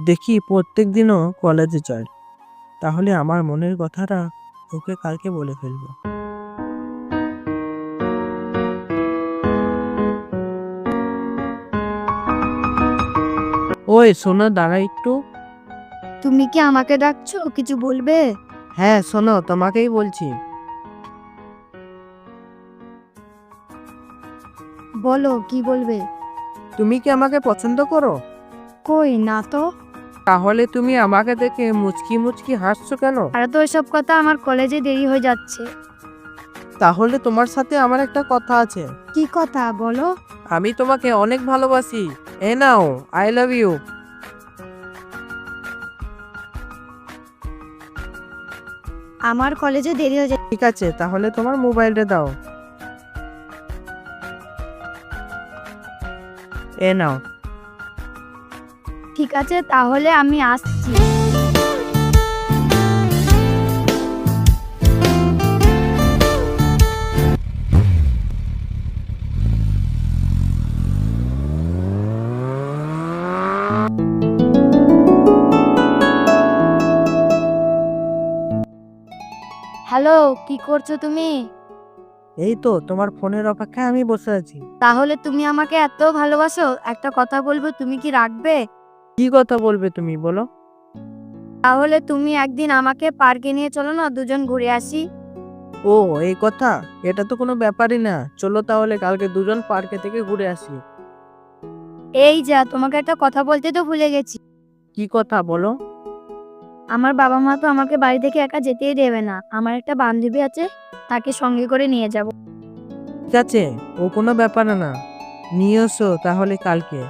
দেখি প্রত্যেক দিনও কলেজে যায়। তাহলে আমার মনের কথাটা ওকে কালকে বলে ফেলবো। ওই শোনো, দাঁড়া একটু। তুমি কি আমাকে ডাকছো? কিছু বলবে? হ্যাঁ শোনো, তোমাকেই বলছি। বলো, কি বলবে? তুমি কি আমাকে পছন্দ করো? কই না তো। তাহলে তুমি আমাকে দেখে মুচকি মুচকি হাসছো কেন? আর তো এসব কথা, আমার কলেজে দেরি হয়ে যাচ্ছে। তাহলে তোমার সাথে আমার একটা কথা আছে। কি কথা বলো? আমি তোমাকে অনেক ভালোবাসি। এ নাও, আই লাভ ইউ। আমার কলেজে দেরি হয়ে যাচ্ছে। ঠিক আছে, তাহলে তোমার মোবাইলটা দাও। এ নাও। ঠিক আছে, তাহলে আমি আসছি। হ্যালো, কি করছো তুমি? এই তো তোমার ফোনের অপেক্ষায় আমি বসে আছি। তাহলে তুমি আমাকে এত ভালোবাসো, একটা কথা বলবো, তুমি কি রাখবে? কি কথা বলবে তুমি, বলো। তাহলে তুমি একদিন আমাকে পার্কে নিয়ে চলো না, দুজন ঘুরে আসি। ও, এই কথা? এটা তো কোনো ব্যাপারই না। চলো তাহলে কালকে দুজন পার্কে থেকে ঘুরে আসি। এই যা, তোমাকে একটা কথা বলতে তো ভুলে গেছি। কি কথা, বলো। আমার বাবা মা তো আমাকে বাড়ি থেকে একা যেতেই দেবে না। আমার একটা বান্ধবী আছে, তাকে সঙ্গে করে নিয়ে যাব। ঠিক আছে, ও কোনো ব্যাপার না। নিয়ে এসো তাহলে কালকে।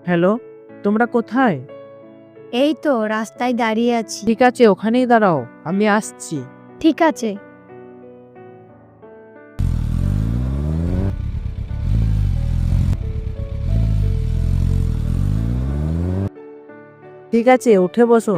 হ্যালো, তোমরা কোথায়? এই তো রাস্তায় দাঁড়িয়ে আছি। ঠিক আছে, ওখানেই দাঁড়াও, আমি আসছি। ঠিক আছে। ঠিক আছে, উঠে বসো।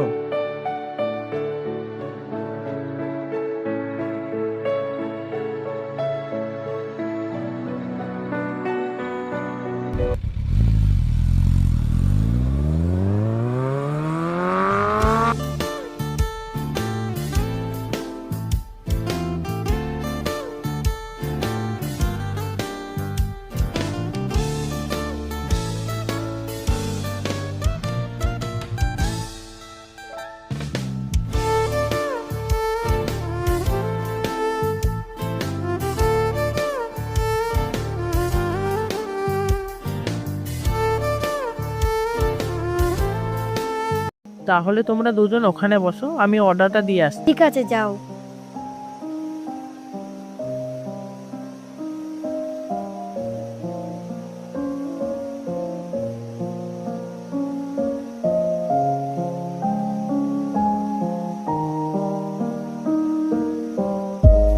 তাহলে তোমরা দুজন ওখানে বসো, আমি অর্ডারটা দিয়ে আসছি। ঠিক আছে, যাও।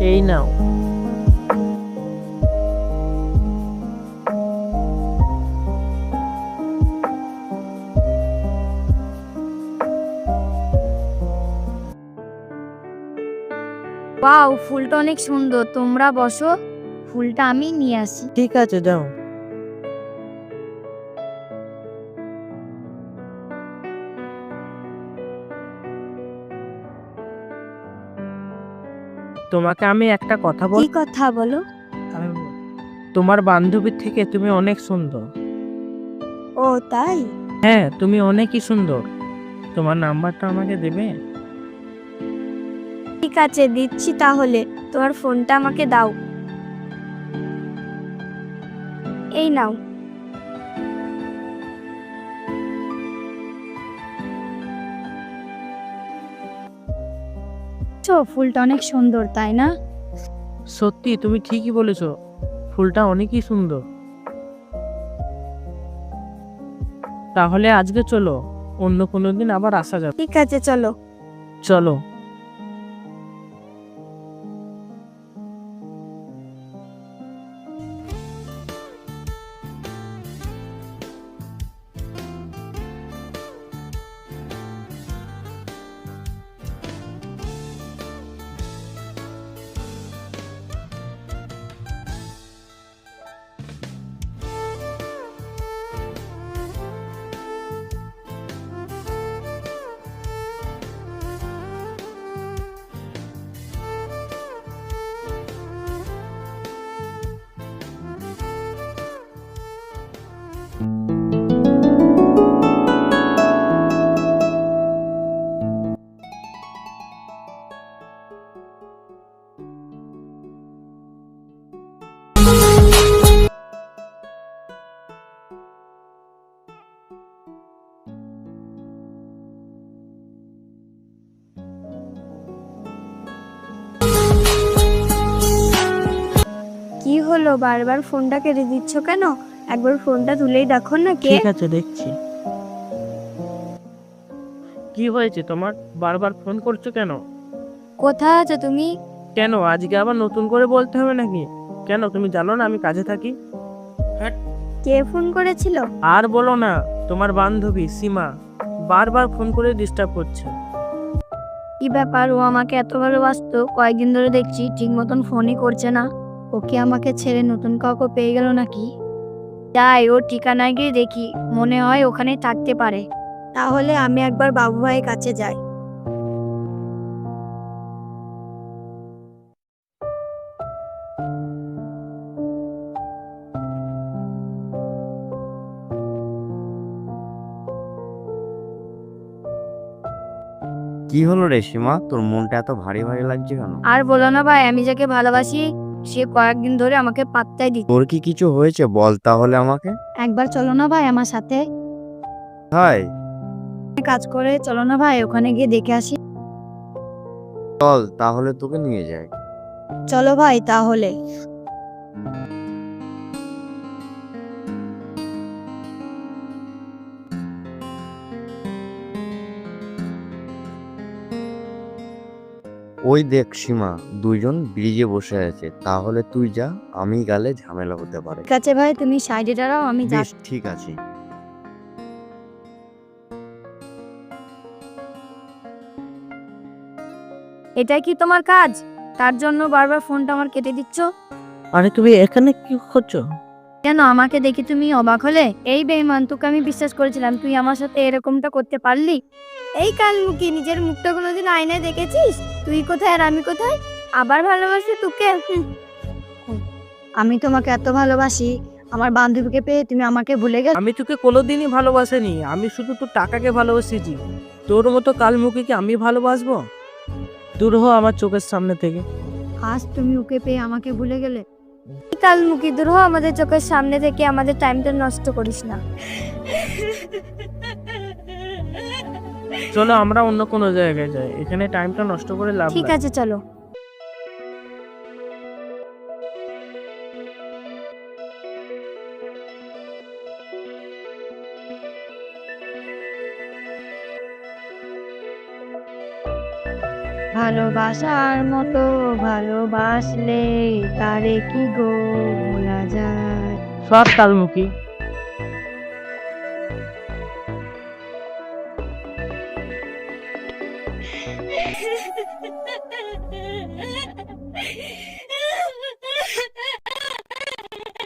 এই নাও। ওয়াও, ফুলটা অনেক সুন্দর। তোমরা বসো, ফুলটা আমি নিয়ে আসি। ঠিক আছে, যাও। তোমাকে আমি একটা কথা কি কথা বলো? তোমার বান্ধবীর থেকে তুমি অনেক সুন্দর। ও তাই? হ্যাঁ, তুমি অনেকই সুন্দর। তোমার নাম্বারটা আমাকে দেবে? ঠিক আছে, দিচ্ছি। তাহলে তোমার ফোনটা আমাকে দাও। এই নাও। ফুলটা অনেক সুন্দর, তাই না? সত্যি, তুমি ঠিকই বলেছো, ফুলটা অনেকই সুন্দর। তাহলে আজকে চলো, অন্য কোনো দিন আবার আসা যাবে। ঠিক আছে, চলো। চলো। হলো, বারবার ফোনটা কেটে দিচ্ছ কেন? একবার ফোনটা তুলেই দেখো না কে। ঠিক আছে, দেখছি। কি হয়েছে তোমার? বারবার ফোন করছো কেন? কোথায় আছো তুমি? কেন আজকে আবার নতুন করে বলতে হবে নাকি? কেন তুমি জানো না আমি কাজে থাকি? কে ফোন করেছিল? আর বলো না, তোমার বান্ধবী সীমা বারবার ফোন করে ডিস্টার্ব করছে। কি ব্যাপার, ও আমাকে এত ভালোবাসতো, কয়েকদিন ধরে দেখছি ঠিক মতন ফোনই করছে না। ও কি আমাকে ছেড়ে নতুন কাউকে পেয়ে গেল নাকি? যাই ওর ঠিকানায় গিয়ে দেখি, মনে হয় ওখানে থাকতে পারে। তাহলে আমি একবার বাবু ভাইয়ের কাছে যাই। কি হলো রে সীমা, তোর মনটা এত ভারী ভারী লাগছে কেন? আর বলো না ভাই, আমি যাকে ভালোবাসি সে কয়েকদিন ধরে আমাকে পাত্তাই দিচ্ছে। তোর কি কিছু হয়েছে বল তাহলে আমাকে। একবার চলো না ভাই আমার সাথে, হাই, কাজ করে চলো না ভাই, ওখানে গিয়ে দেখে আসি। চল তাহলে তোকে নিয়ে যাই। চলো ভাই তাহলে। ওই দেখ সীমা, দুইজন ব্রিজে বসে আছে, তাহলে তুই যা, আমি গেলে ঝামেলা হতে পারে। ঠিক আছে ভাই, তুমি সাইডে দাঁড়াও, আমি বেশ, যাচ্ছি। ঠিক আছে। এটাই কি তোমার কাজ? তার জন্য বারবার ফোনটা আমার কেটে দিচ্ছ আরে তুমি এখানে কি করছো? কেন? আমাকে দেখে তুমি অবাক হলে? এই বেঈমান, তোকে আমি বিশ্বাস করেছিলাম, তুই আমার সাথে এরকমটা করতে পারলি? এই কালমুখী, নিজের মুখটা কোনোদিন আয়নায় দেখেছিস? তুই কোথায় আর আমি কোথায়? আবার ভালোবাসি তোকে? আমি তোমাকে এত ভালোবাসি, আমার বান্ধবীকে পেয়ে তুমি আমাকে ভুলে গেলে? আমি তোকে কোনোদিনই ভালোবাসিনি, আমি শুধু তোর টাকাকে ভালোবেসেছি। তোর মতো কালমুখীকে আমি ভালোবাসবো? দূর হ আমার চোখের সামনে থেকে। আজ তুমি ওকে পেয়ে আমাকে ভুলে গেলে? কালমুখী, দূর হ আমাদের চোখের সামনে থেকে, আমাদের টাইমটা নষ্ট করিস না। চলো আমরা অন্য কোনো জায়গায় যাই, এখানে টাইমটা নষ্ট করে লাভ ঠিক নাই। আছে চলো। ভালোবাসার মতো ভালোবাসলে তারে কি গো ভোলা যায়? সব কালমুখী।